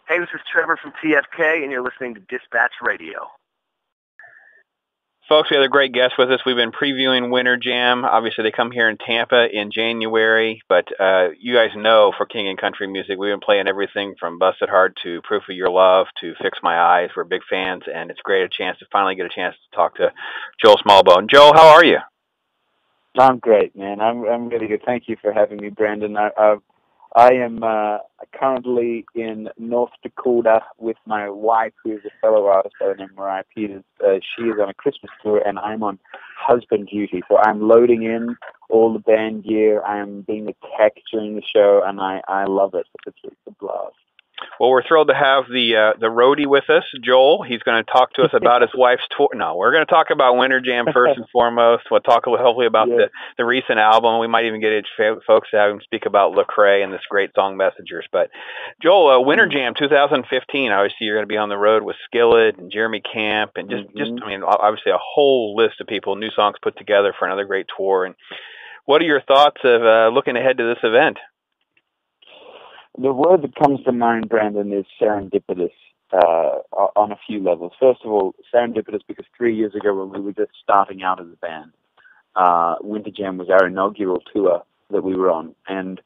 Hey, this is Trevor from TFK, and you're listening to Dispatch Radio. Folks, we have a great guest with us. We've been previewing Winter Jam. Obviously, they come here in Tampa in January, but you guys know for King and Country Music, we've been playing everything from Busted Heart to Proof of Your Love to Fix My Eyes. We're big fans, and it's great to finally get a chance to talk to Joel Smallbone. Joel, how are you? I'm great, man. I'm really good. Thank you for having me, Brandon. I am currently in North Dakota with my wife, who is a fellow artist by the name of Mariah Peters. She is on a Christmas tour, and I'm on husband duty. So I'm loading in all the band gear. I'm being a tech during the show, and I love it. It's a blast. Well, we're thrilled to have the roadie with us, Joel. He's going to talk to us about his wife's tour. No, we're going to talk about Winter Jam first and foremost. We'll talk hopefully about the recent album. We might even get folks to have him speak about Lecrae and this great song Messengers. But Joel, Winter Jam 2015. Obviously, you're going to be on the road with Skillet and Jeremy Camp, and obviously a whole list of people, new songs put together for another great tour. And what are your thoughts of looking ahead to this event? The word that comes to mind, Brandon, is serendipitous on a few levels. First of all, serendipitous because 3 years ago when we were just starting out as a band, Winter Jam was our inaugural tour that we were on. And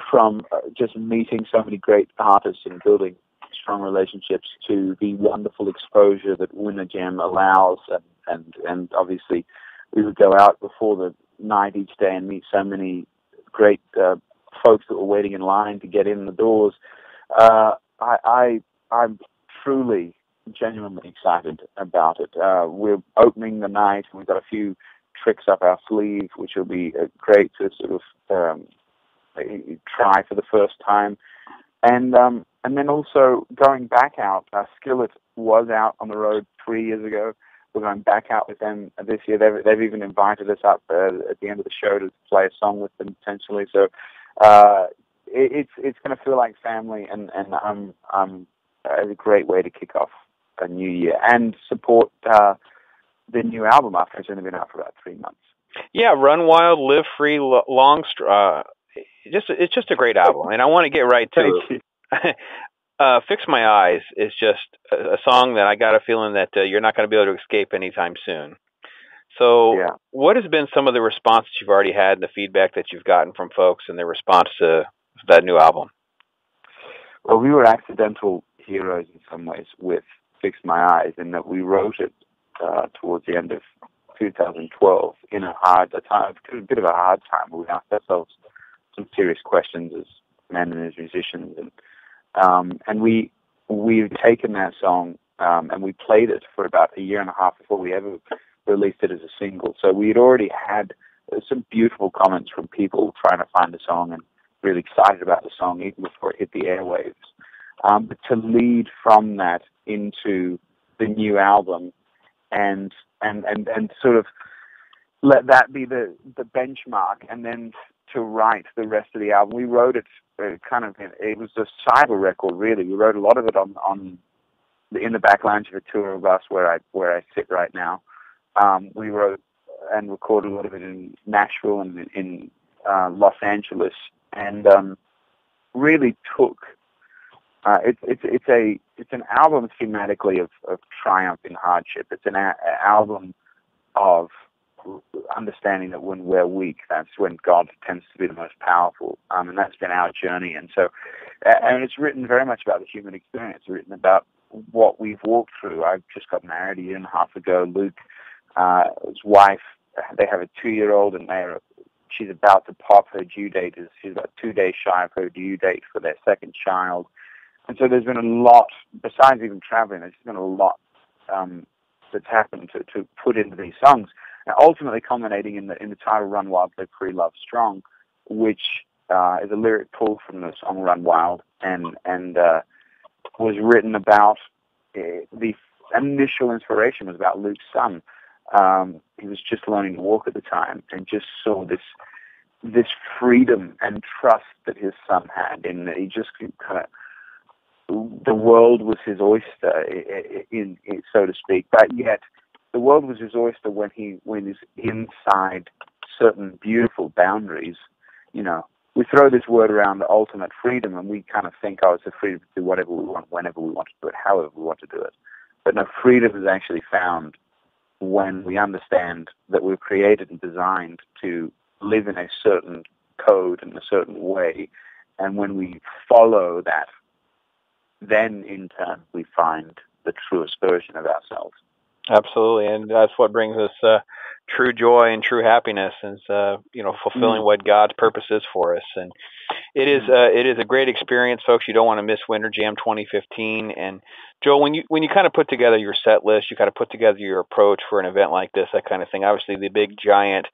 from just meeting so many great artists and building strong relationships to the wonderful exposure that Winter Jam allows, and obviously we would go out before the night each day and meet so many great folks that were waiting in line to get in the doors. I'm truly, genuinely excited about it. We're opening the night, and we've got a few tricks up our sleeve, which will be great to sort of try for the first time. And then also going back out, Skillet was out on the road 3 years ago. We're going back out with them this year. They've even invited us up at the end of the show to play a song with them potentially. So it's going to feel like family, and it's a great way to kick off a new year and support the new album after it's only been out for about 3 months. Yeah, Run Wild, Live Free, it's just a great album, and I want to get right to it. Fix My Eyes is just a song that I got a feeling that you're not going to be able to escape anytime soon. So what has been some of the response that you've already had and the feedback that you've gotten from folks and their response to that new album? Well, we were accidental heroes in some ways with Fix My Eyes in that we wrote it towards the end of 2012 in a bit of a hard time where we asked ourselves some serious questions as men and as musicians. And we've taken that song and we played it for about a year and a half before we ever released it as a single. So we had already had some beautiful comments from people trying to find the song and really excited about the song even before it hit the airwaves. But to lead from that into the new album and sort of let that be the benchmark, and then to write the rest of the album. We wrote it it was a cyber record, really. We wrote a lot of it in the back lounge of a tour bus where I sit right now. We wrote and recorded a lot of it in Nashville and in Los Angeles, and really took. It's an album thematically of triumph in hardship. It's an album of understanding that when we're weak, that's when God tends to be the most powerful, and that's been our journey. And so, and it's written very much about the human experience. It's written about what we've walked through. I've just got married a year and a half ago. Luke, his wife, they have a 2-year-old, and she's about to pop her due date. She's about 2 days shy of her due date for their second child. And so there's been a lot, besides even traveling, there's been a lot that's happened to put into these songs, and ultimately culminating in the title Run Wild, Live Free, Love Strong, which is a lyric pulled from the song Run Wild, and was written about the initial inspiration was about Luke's son. He was just learning to walk at the time, and just saw this freedom and trust that his son had, in that he just kind of, the world was his oyster, in so to speak. But yet, the world was his oyster when he's inside certain beautiful boundaries. You know, we throw this word around, the ultimate freedom, and we kind of think, oh, it's the freedom to do whatever we want, whenever we want to do it, however we want to do it. But no, freedom is actually found when we understand that we're created and designed to live in a certain code in a certain way, and when we follow that, then in turn we find the truest version of ourselves. Absolutely, and that's what brings us true joy and true happiness, and fulfilling what God's purpose is for us. And it is a great experience, folks. You don't want to miss Winter Jam 2015. And Joel, when you kind of put together your set list, you kind of put together your approach for an event like this, that kind of thing. Obviously, the big giant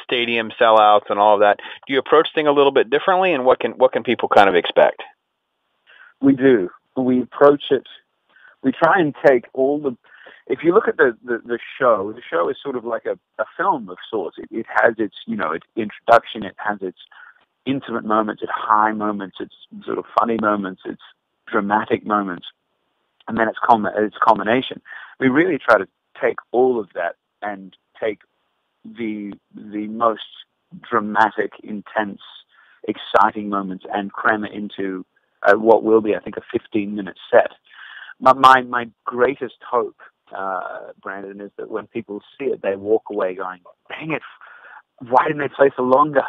stadium sellouts and all of that. Do you approach things a little bit differently, and what can people kind of expect? We do. We approach it. We try and take all the. If you look at the show is sort of like a film of sorts. It has its its introduction. It has its intimate moments, its high moments, its sort of funny moments, its dramatic moments, and then its culmination. We really try to take all of that and take the most dramatic, intense, exciting moments and cram it into what will be, I think, a 15-minute set. My greatest hope, Brandon, is that when people see it, they walk away going, "Dang it! Why didn't they play for longer?"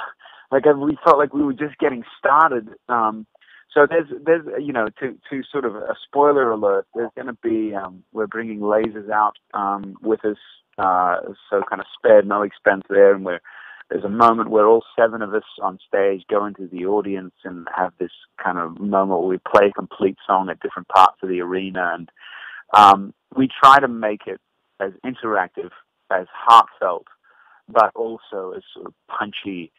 Like we felt like we were just getting started. So there's to sort of a spoiler alert. There's going to be we're bringing lasers out with us, so kind of spared no expense there, and there's a moment where all 7 of us on stage go into the audience and have this kind of moment where we play a complete song at different parts of the arena, and we try to make it as interactive, as heartfelt, but also as sort of punchy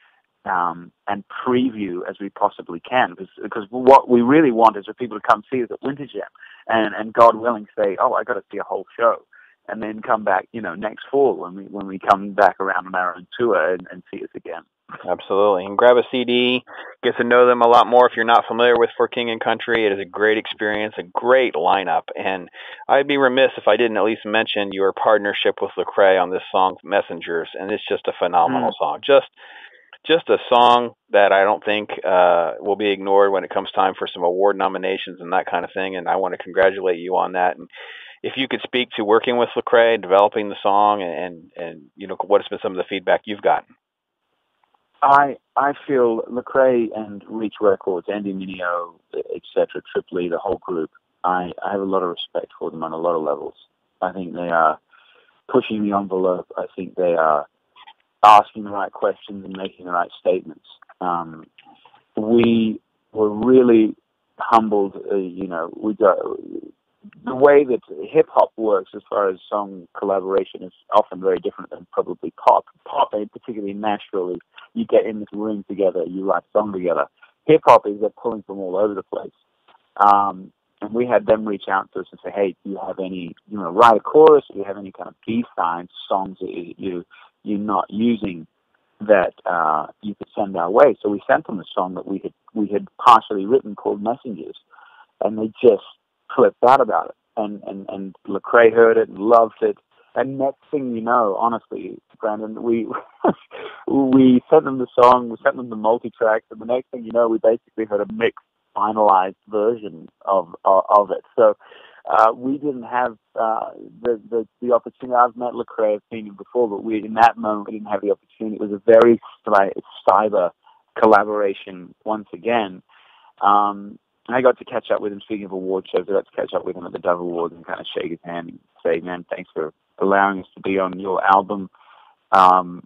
and preview as we possibly can, because what we really want is for people to come see us at Winter Jam and God willing say, "Oh, I got to see a whole show," and then come back, next fall when we come back around on our own tour and see us again. Absolutely, and grab a CD, get to know them a lot more. If you're not familiar with For King and Country, it is a great experience, a great lineup, and I'd be remiss if I didn't at least mention your partnership with Lecrae on this song, Messengers, and it's just a phenomenal song. Just a song that I don't think will be ignored when it comes time for some award nominations and that kind of thing, and I want to congratulate you on that. And if you could speak to working with Lecrae, developing the song, and what has been some of the feedback you've gotten. I feel Lecrae and Reach Records, Andy Mineo, etc., Tripoli, the whole group, I have a lot of respect for them on a lot of levels. I think they are pushing the envelope. I think they are asking the right questions and making the right statements. We were really humbled. We got the way that hip-hop works as far as song collaboration is often very different than probably pop. Pop, particularly in Nashville, you get in this room together, you write a song together. Hip-hop is they're pulling from all over the place. And we had them reach out to us and say, "Hey, do you have any, write a chorus? Do you have any kind of B-side songs that you're not using that you could send our way?" So we sent them a song that we had partially written called Messengers, and they just flipped out about it. And Lecrae heard it and loved it. And next thing you know, honestly, Brandon, we we sent them the song, we sent them the multi-tracks, and the next thing you know, we basically heard a mixed, finalized version of it. So we didn't have the opportunity. I've met Lecrae, I've seen him before, but in that moment, we didn't have the opportunity. It was a very cyber collaboration once again. I got to catch up with him, speaking of award shows, I got to catch up with him at the Dove Awards and kind of shake his hand and say, "Man, thanks for allowing us to be on your album."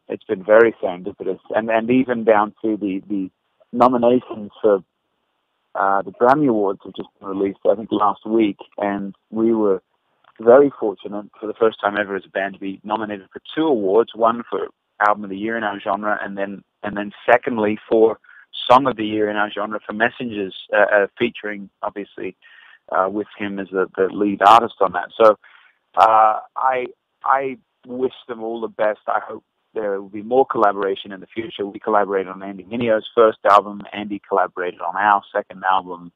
It's been very serendipitous. And even down to the nominations for the Grammy Awards have just been released, I think, last week, and we were very fortunate for the first time ever as a band to be nominated for 2 awards, one for Album of the Year in our genre, and then secondly for Song of the Year in our genre for Messengers, featuring obviously with him as the lead artist on that. So I wish them all the best. I hope there will be more collaboration in the future. We collaborated on Andy Mineo's first album. Andy collaborated on our second album.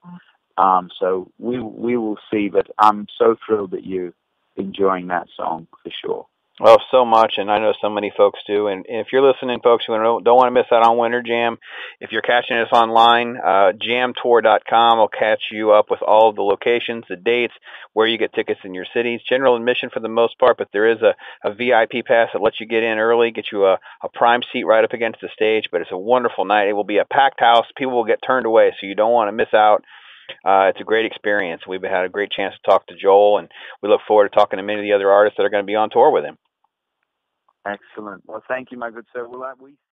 So we will see. But I'm so thrilled that you're enjoying that song for sure. Well, so much, and I know so many folks do. And if you're listening, folks, who don't want to miss out on Winter Jam, if you're catching us online, jamtour.com will catch you up with all of the locations, the dates, where you get tickets in your cities. General admission for the most part, but there is a VIP pass that lets you get in early, get you a prime seat right up against the stage. But it's a wonderful night. It will be a packed house. People will get turned away, so you don't want to miss out. It's a great experience. We've had a great chance to talk to Joel, and we look forward to talking to many of the other artists that are going to be on tour with him. Excellent. Well, thank you, my good sir. We